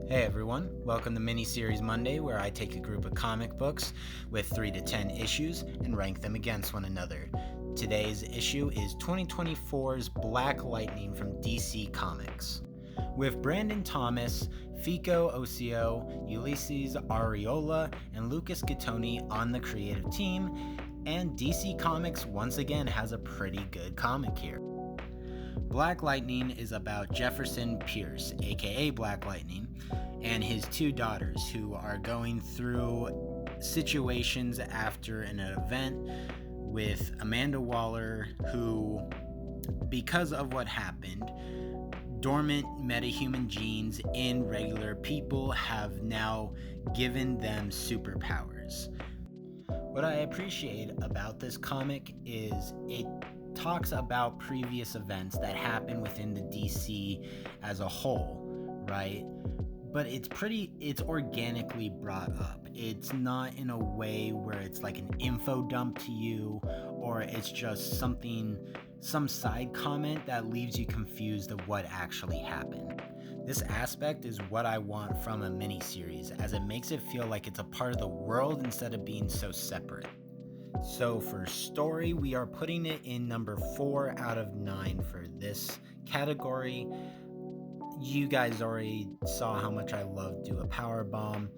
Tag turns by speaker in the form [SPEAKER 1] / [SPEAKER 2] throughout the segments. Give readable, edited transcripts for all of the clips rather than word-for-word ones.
[SPEAKER 1] Hey everyone, welcome to Miniseries Monday, where I take a group of comic books with 3 to 10 issues and rank them against one another. Today's issue is 2024's Black Lightning from DC Comics. With Brandon Thomas, Fico Ossio, Ulysses Ariola, and Lucas Gattoni on the creative team, and DC Comics once again has a pretty good comic here. Black Lightning is about Jefferson Pierce, aka Black Lightning, and his two daughters who are going through situations after an event with Amanda Waller, who, because of what happened, dormant metahuman genes in regular people have now given them superpowers. What I appreciate about this comic is it talks about previous events that happen within the DC as a whole, right? But it's organically brought up. It's not in a way where it's like an info dump to you, or it's just some side comment that leaves you confused of what actually happened. This aspect is what I want from a miniseries, as it makes it feel like it's a part of the world instead of being so separate. So for story, we are putting it in number 4 out of 9 for this category. You guys already saw how much I love Do a Power Bomb,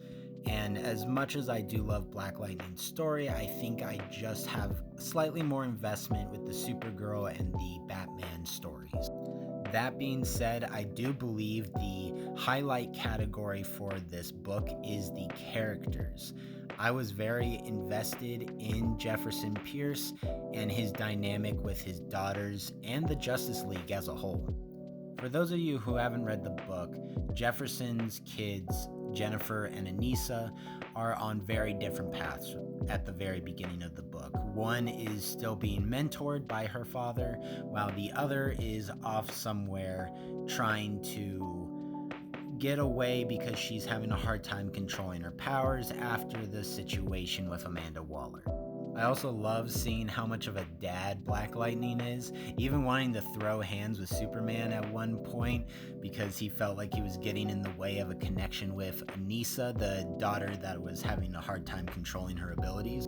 [SPEAKER 1] and as much as I do love Black Lightning's story, I think I just have slightly more investment with the Supergirl and the Batman stories. That being said, I do believe the highlight category for this book is the characters. I was very invested in Jefferson Pierce and his dynamic with his daughters and the Justice League as a whole. For those of you who haven't read the book, Jefferson's kids, Jennifer and Anissa, are on very different paths at the very beginning of the book. One is still being mentored by her father, while the other is off somewhere trying to get away because she's having a hard time controlling her powers after the situation with Amanda Waller. I also love seeing how much of a dad Black Lightning is, even wanting to throw hands with Superman at one point because he felt like he was getting in the way of a connection with Anissa, the daughter that was having a hard time controlling her abilities.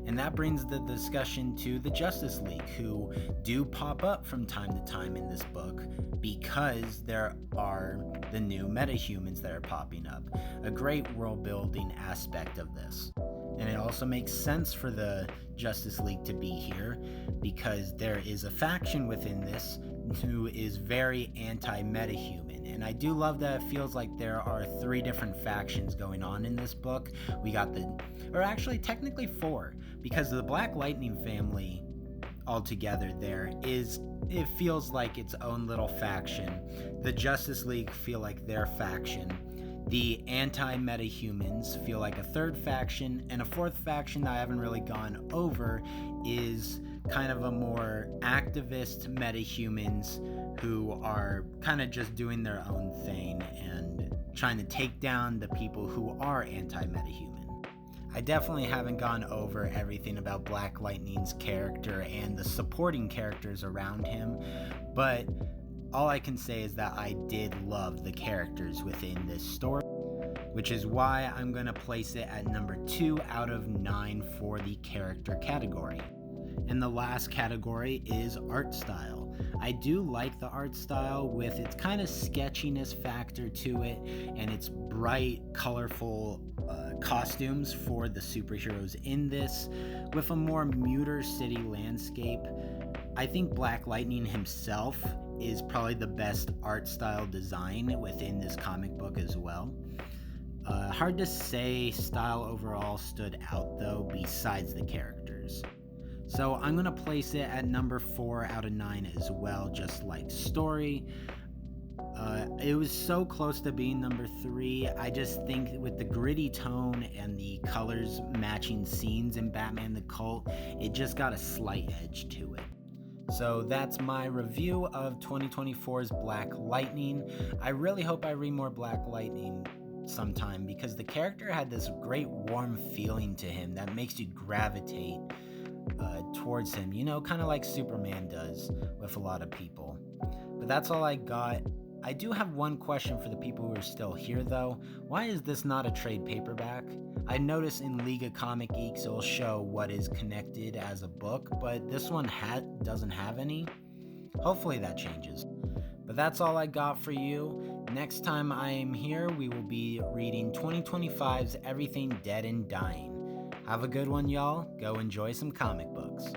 [SPEAKER 1] And that brings the discussion to the Justice League, who do pop up from time to time in this book because there are the new metahumans that are popping up. A great world building aspect of this. And it also makes sense for the Justice League to be here because there is a faction within this who is very anti-metahuman. And I do love that it feels like there are 3 different factions going on in this book. We got technically 4, because the Black Lightning family altogether it feels like its own little faction. The Justice League feel like their faction. The anti-metahumans feel like a 3rd faction, and a 4th faction that I haven't really gone over is kind of a more activist metahumans who are kind of just doing their own thing and trying to take down the people who are anti-metahuman. I definitely haven't gone over everything about Black Lightning's character and the supporting characters around him, but all I can say is that I did love the characters within this story, which is why I'm going to place it at number 2 out of 9 for the character category. And the last category is art style. I do like the art style with its kind of sketchiness factor to it and its bright, colorful costumes for the superheroes in this, with a more muter city landscape. I think Black Lightning himself is probably the best art style design within this comic book as well. Hard to say style overall stood out though, besides the characters. So I'm going to place it at number 4 out of 9 as well, just like story. It was so close to being number 3. I just think with the gritty tone and the colors matching scenes in Batman the Cult, it just got a slight edge to it. So that's my review of 2024's Black Lightning. I really hope I read more Black Lightning sometime because the character had this great warm feeling to him that makes you gravitate towards him, kind of like Superman does with a lot of people. But that's all I got. I do have one question for the people who are still here though. Why is this not a trade paperback? I noticed in League of Comic Geeks it'll show what is connected as a book, but this one doesn't have any. Hopefully that changes. But that's all I got for you. Next time I am here, we will be reading 2025's Everything Dead and Dying. Have a good one, y'all. Go enjoy some comic books.